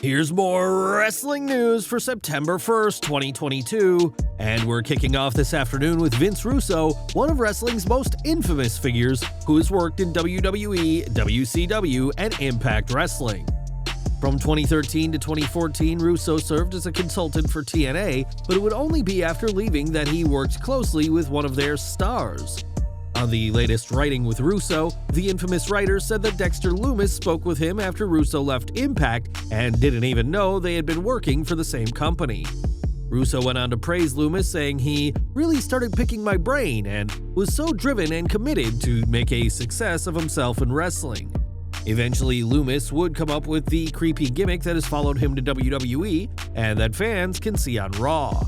Here's more wrestling news for September 1st, 2022, and we're kicking off this afternoon with Vince Russo, one of wrestling's most infamous figures who has worked in WWE, WCW, and Impact Wrestling. From 2013 to 2014, Russo served as a consultant for TNA, but it would only be after leaving that he worked closely with one of their stars. On the latest Writing with Russo, the infamous writer said that Dexter Lumis spoke with him after Russo left Impact and didn't even know they had been working for the same company. Russo went on to praise Lumis, saying he really started picking my brain and was so driven and committed to make a success of himself in wrestling. Eventually, Lumis would come up with the creepy gimmick that has followed him to WWE and that fans can see on Raw.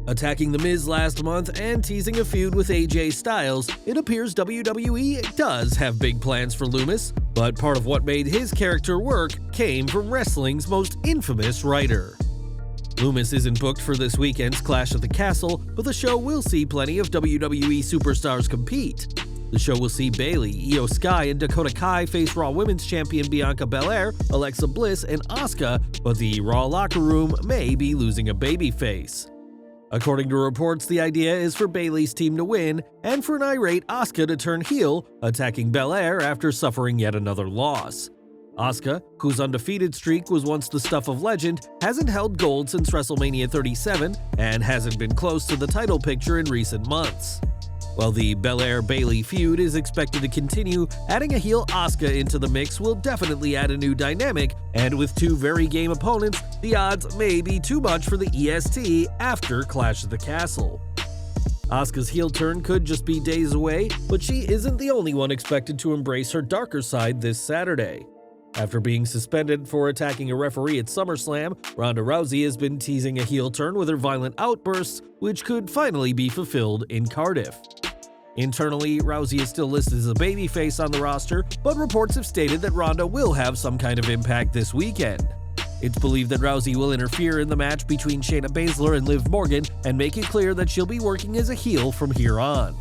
Attacking The Miz last month and teasing a feud with AJ Styles, it appears WWE does have big plans for Lumis, but part of what made his character work came from wrestling's most infamous writer. Lumis isn't booked for this weekend's Clash at the Castle, but the show will see plenty of WWE superstars compete. The show will see Bayley, Io Sky, and Dakota Kai face Raw Women's Champion Bianca Belair, Alexa Bliss, and Asuka, but the Raw locker room may be losing a babyface. According to reports, the idea is for Bayley's team to win and for an irate Asuka to turn heel, attacking Belair after suffering yet another loss. Asuka, whose undefeated streak was once the stuff of legend, hasn't held gold since WrestleMania 37 and hasn't been close to the title picture in recent months. While the Belair-Bayley feud is expected to continue, adding a heel Asuka into the mix will definitely add a new dynamic, and with two very game opponents, the odds may be too much for the EST after Clash of the Castle. Asuka's heel turn could just be days away, but she isn't the only one expected to embrace her darker side this Saturday. After being suspended for attacking a referee at SummerSlam, Ronda Rousey has been teasing a heel turn with her violent outbursts, which could finally be fulfilled in Cardiff. Internally, Rousey is still listed as a babyface on the roster, but reports have stated that Ronda will have some kind of impact this weekend. It's believed that Rousey will interfere in the match between Shayna Baszler and Liv Morgan and make it clear that she'll be working as a heel from here on.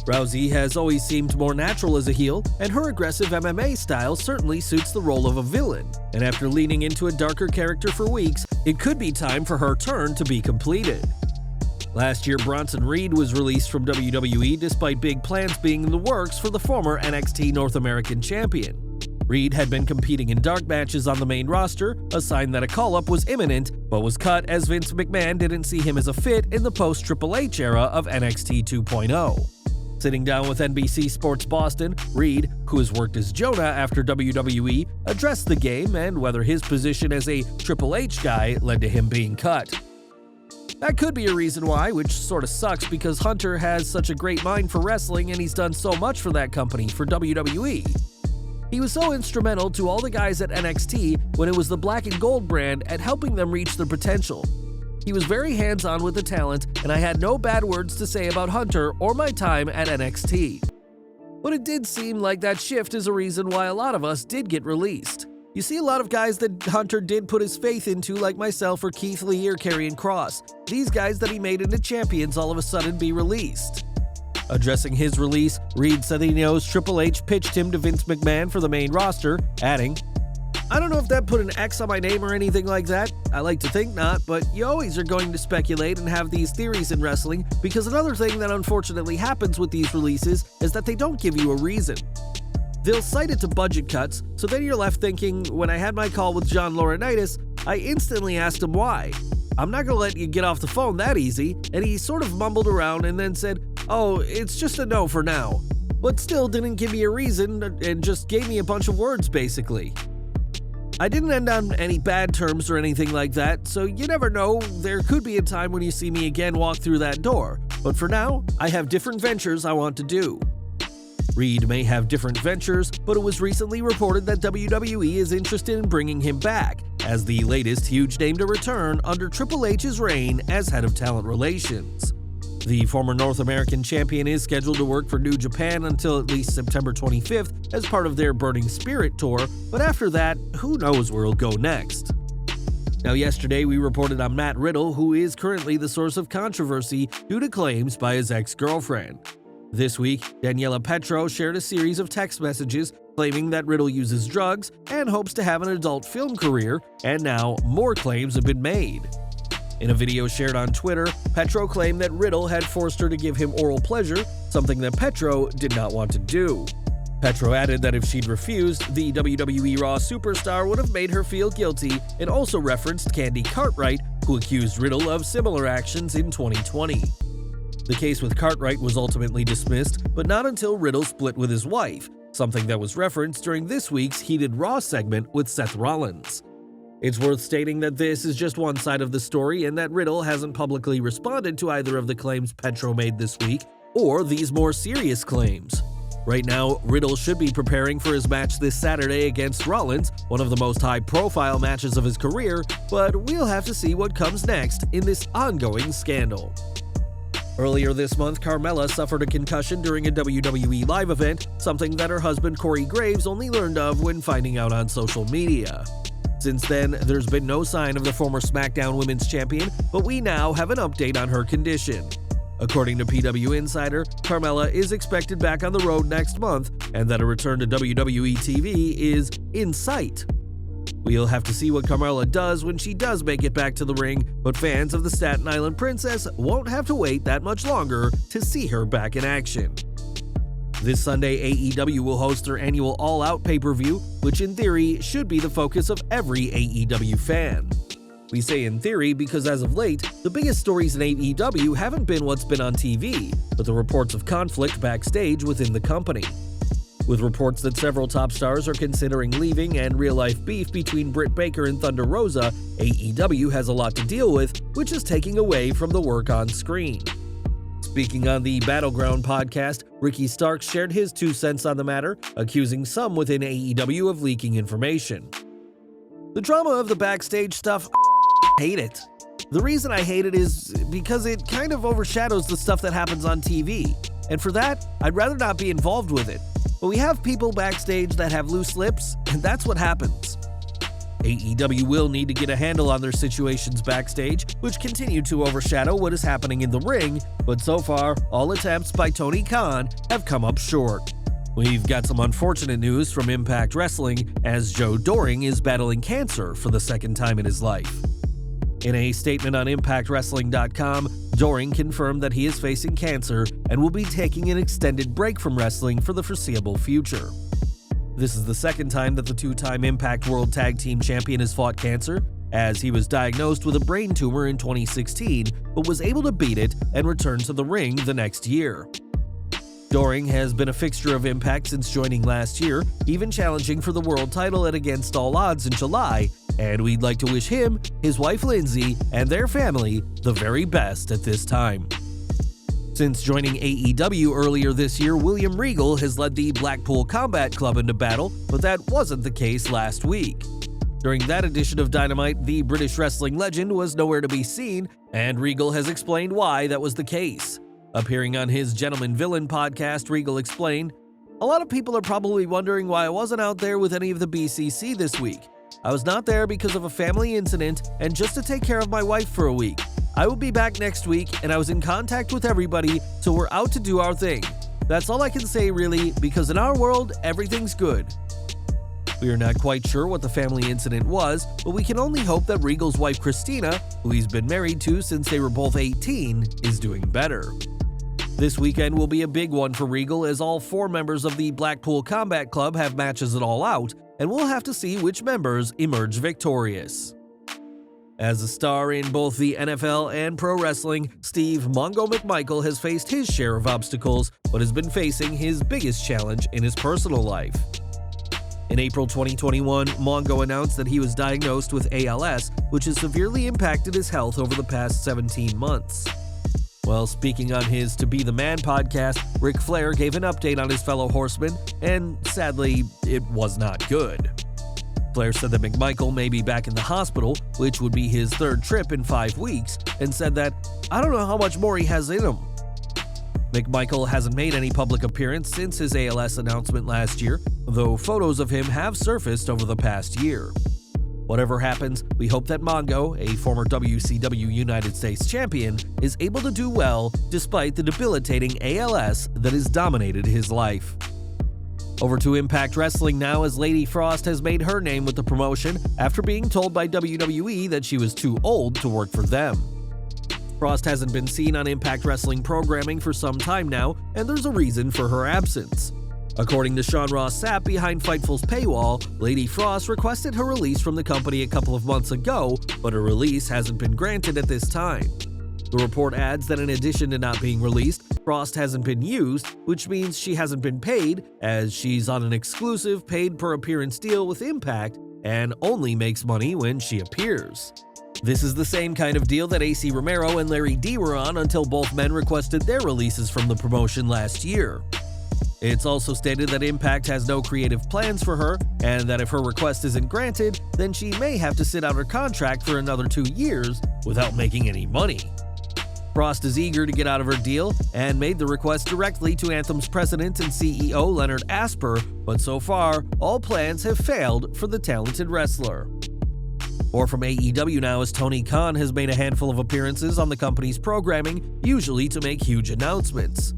Rousey has always seemed more natural as a heel, and her aggressive MMA style certainly suits the role of a villain. And after leaning into a darker character for weeks, it could be time for her turn to be completed. Last year, Bronson Reed was released from WWE despite big plans being in the works for the former NXT North American champion. Reed had been competing in dark matches on the main roster, a sign that a call-up was imminent, but was cut as Vince McMahon didn't see him as a fit in the post-Triple H era of NXT 2.0. Sitting down with NBC Sports Boston, Reed, who has worked as Jonah after WWE, addressed the game and whether his position as a Triple H guy led to him being cut. That could be a reason why, which sort of sucks because Hunter has such a great mind for wrestling and he's done so much for that company, for WWE. He was so instrumental to all the guys at NXT when it was the black and gold brand at helping them reach their potential. He was very hands-on with the talent, and I had no bad words to say about Hunter or my time at NXT. But it did seem like that shift is a reason why a lot of us did get released. You see a lot of guys that Hunter did put his faith into, like myself or Keith Lee or Karrion Kross. These guys that he made into champions all of a sudden be released. Addressing his release, Reed said he knows Triple H pitched him to Vince McMahon for the main roster, adding, "I don't know if that put an X on my name or anything like that. I like to think not, but you always are going to speculate and have these theories in wrestling because another thing that unfortunately happens with these releases is that they don't give you a reason. They'll cite it to budget cuts, so then you're left thinking, when I had my call with John Laurinaitis, I instantly asked him why. I'm not gonna let you get off the phone that easy, and he sort of mumbled around and then said, oh, it's just a no for now. But still didn't give me a reason and just gave me a bunch of words basically. I didn't end on any bad terms or anything like that, so you never know, there could be a time when you see me again walk through that door. But for now, I have different ventures I want to do." Reed may have different ventures, but it was recently reported that WWE is interested in bringing him back, as the latest huge name to return under Triple H's reign as head of talent relations. The former North American champion is scheduled to work for New Japan until at least September 25th as part of their Burning Spirit tour, but after that, who knows where he'll go next. Now, yesterday we reported on Matt Riddle, who is currently the source of controversy due to claims by his ex-girlfriend. This week, Daniela Petro shared a series of text messages claiming that Riddle uses drugs and hopes to have an adult film career, and now more claims have been made. In a video shared on Twitter, Petro claimed that Riddle had forced her to give him oral pleasure, something that Petro did not want to do. Petro added that if she'd refused, the WWE Raw superstar would have made her feel guilty, and also referenced Candy Cartwright, who accused Riddle of similar actions in 2020. The case with Cartwright was ultimately dismissed, but not until Riddle split with his wife, something that was referenced during this week's Heated Raw segment with Seth Rollins. It's worth stating that this is just one side of the story and that Riddle hasn't publicly responded to either of the claims Petro made this week or these more serious claims. Right now, Riddle should be preparing for his match this Saturday against Rollins, one of the most high-profile matches of his career, but we'll have to see what comes next in this ongoing scandal. Earlier this month, Carmella suffered a concussion during a WWE live event, something that her husband Corey Graves only learned of when finding out on social media. Since then, there's been no sign of the former SmackDown Women's Champion, but we now have an update on her condition. According to PW Insider, Carmella is expected back on the road next month, and that a return to WWE TV is in sight. We'll have to see what Carmella does when she does make it back to the ring, but fans of the Staten Island Princess won't have to wait that much longer to see her back in action. This Sunday, AEW will host their annual All Out pay-per-view, which in theory should be the focus of every AEW fan. We say in theory because as of late, the biggest stories in AEW haven't been what's been on TV, but the reports of conflict backstage within the company. With reports that several top stars are considering leaving and real-life beef between Britt Baker and Thunder Rosa, AEW has a lot to deal with, which is taking away from the work on screen. Speaking on the Battleground podcast, Ricky Starks shared his 2 cents on the matter, accusing some within AEW of leaking information. The drama of the backstage stuff, I hate it. The reason I hate it is because it kind of overshadows the stuff that happens on TV, and for that, I'd rather not be involved with it. But we have people backstage that have loose lips, and that's what happens. AEW will need to get a handle on their situations backstage, which continue to overshadow what is happening in the ring, but so far, all attempts by Tony Khan have come up short. We've got some unfortunate news from Impact Wrestling, as Joe Doering is battling cancer for the second time in his life. In a statement on ImpactWrestling.com, Doering confirmed that he is facing cancer and will be taking an extended break from wrestling for the foreseeable future. This is the second time that the 2-time Impact World Tag Team Champion has fought cancer, as he was diagnosed with a brain tumor in 2016, but was able to beat it and return to the ring the next year. Doering has been a fixture of Impact since joining last year, even challenging for the world title at Against All Odds in July, and we'd like to wish him, his wife Lindsay, and their family the very best at this time. Since joining AEW earlier this year, William Regal has led the Blackpool Combat Club into battle, but that wasn't the case last week. During that edition of Dynamite, the British wrestling legend was nowhere to be seen, and Regal has explained why that was the case. Appearing on his Gentleman Villain podcast, Regal explained, "A lot of people are probably wondering why I wasn't out there with any of the BCC this week. I was not there because of a family incident and just to take care of my wife for a week. I will be back next week, and I was in contact with everybody, so we're out to do our thing. That's all I can say really, because in our world, everything's good." We are not quite sure what the family incident was, but we can only hope that Regal's wife Christina, who he's been married to since they were both 18, is doing better. This weekend will be a big one for Regal, as all 4 members of the Blackpool Combat Club have matches at All Out, and we'll have to see which members emerge victorious. As a star in both the NFL and pro wrestling, Steve Mongo McMichael has faced his share of obstacles, but has been facing his biggest challenge in his personal life. In April 2021, Mongo announced that he was diagnosed with ALS, which has severely impacted his health over the past 17 months. While speaking on his To Be the Man podcast, Ric Flair gave an update on his fellow horseman, and sadly, it was not good. Flair said that McMichael may be back in the hospital, which would be his 3rd trip in 5 weeks, and said that, "I don't know how much more he has in him." McMichael hasn't made any public appearance since his ALS announcement last year, though photos of him have surfaced over the past year. Whatever happens, we hope that Mongo, a former WCW United States champion, is able to do well despite the debilitating ALS that has dominated his life. Over to Impact Wrestling now, as Lady Frost has made her name with the promotion after being told by WWE that she was too old to work for them. Frost hasn't been seen on Impact Wrestling programming for some time now, and there's a reason for her absence. According to Sean Ross Sapp behind Fightful's paywall, Lady Frost requested her release from the company a couple of months ago, but her release hasn't been granted at this time. The report adds that in addition to not being released, Frost hasn't been used, which means she hasn't been paid, as she's on an exclusive paid-per-appearance deal with Impact and only makes money when she appears. This is the same kind of deal that AC Romero and Larry D were on until both men requested their releases from the promotion last year. It's also stated that Impact has no creative plans for her, and that if her request isn't granted, then she may have to sit out her contract for another 2 years without making any money. Frost is eager to get out of her deal and made the request directly to Anthem's president and CEO Leonard Asper, but so far, all plans have failed for the talented wrestler. Or from AEW now, as Tony Khan has made a handful of appearances on the company's programming, usually to make huge announcements.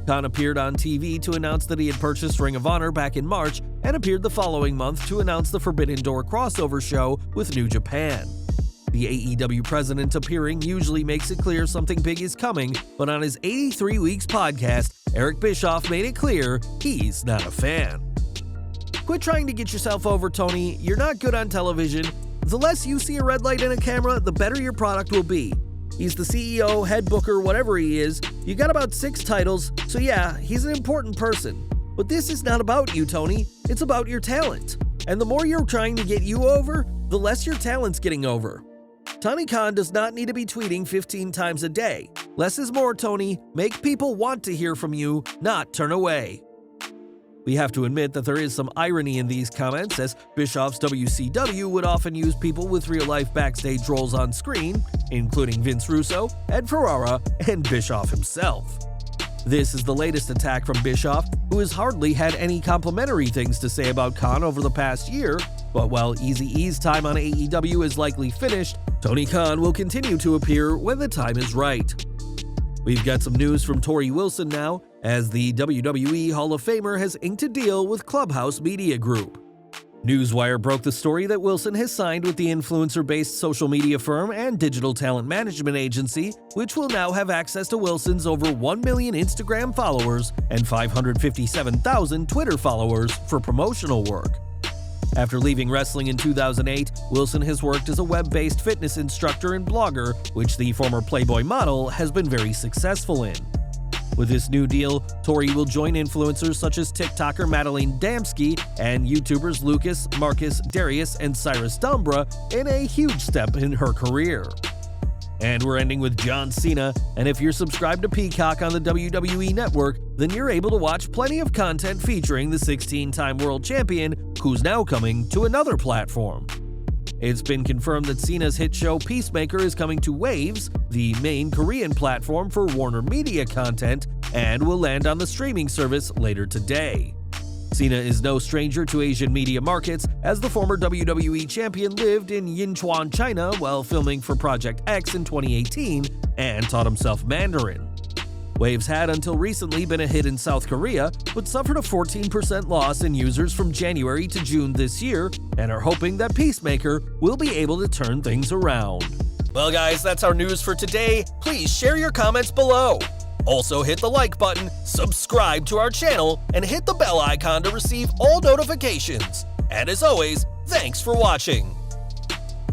Khan appeared on TV to announce that he had purchased Ring of Honor back in March and appeared the following month to announce the Forbidden Door crossover show with New Japan. The AEW president appearing usually makes it clear something big is coming, but on his 83 Weeks podcast, Eric Bischoff made it clear he's not a fan. Quit trying to get yourself over, Tony. You're not good on television. The less you see a red light in a camera, the better your product will be. He's the CEO, head booker, whatever he is. You got about 6 titles, so yeah, he's an important person. But this is not about you, Tony. It's about your talent. And the more you're trying to get you over, the less your talent's getting over. Tony Khan does not need to be tweeting 15 times a day. Less is more, Tony. Make people want to hear from you, not turn away. We have to admit that there is some irony in these comments, as Bischoff's WCW would often use people with real-life backstage roles on screen, including Vince Russo, Ed Ferrara, and Bischoff himself. This is the latest attack from Bischoff, who has hardly had any complimentary things to say about Khan over the past year, but while Eazy-E's time on AEW is likely finished, Tony Khan will continue to appear when the time is right. We've got some news from Torrie Wilson now, as the WWE Hall of Famer has inked a deal with Clubhouse Media Group. Newswire broke the story that Wilson has signed with the influencer-based social media firm and digital talent management agency, which will now have access to Wilson's over 1 million Instagram followers and 557,000 Twitter followers for promotional work. After leaving wrestling in 2008, Wilson has worked as a web-based fitness instructor and blogger, which the former Playboy model has been very successful in. With this new deal, Torrie will join influencers such as TikToker Madeline Damsky and YouTubers Lucas, Marcus, Darius, and Cyrus Dumbra in a huge step in her career. And we're ending with John Cena, and if you're subscribed to Peacock on the WWE Network, then you're able to watch plenty of content featuring the 16-time world champion, who's now coming to another platform. It's been confirmed that Cena's hit show Peacemaker is coming to Waves, the main Korean platform for Warner Media content, and will land on the streaming service later today. Cena is no stranger to Asian media markets, as the former WWE champion lived in Yinchuan, China while filming for Project X in 2018 and taught himself Mandarin. Waves had until recently been a hit in South Korea, but suffered a 14% loss in users from January to June this year, and are hoping that Peacemaker will be able to turn things around. Well guys, that's our news for today. Please share your comments below. Also hit the like button, subscribe to our channel, and hit the bell icon to receive all notifications. And as always, thanks for watching.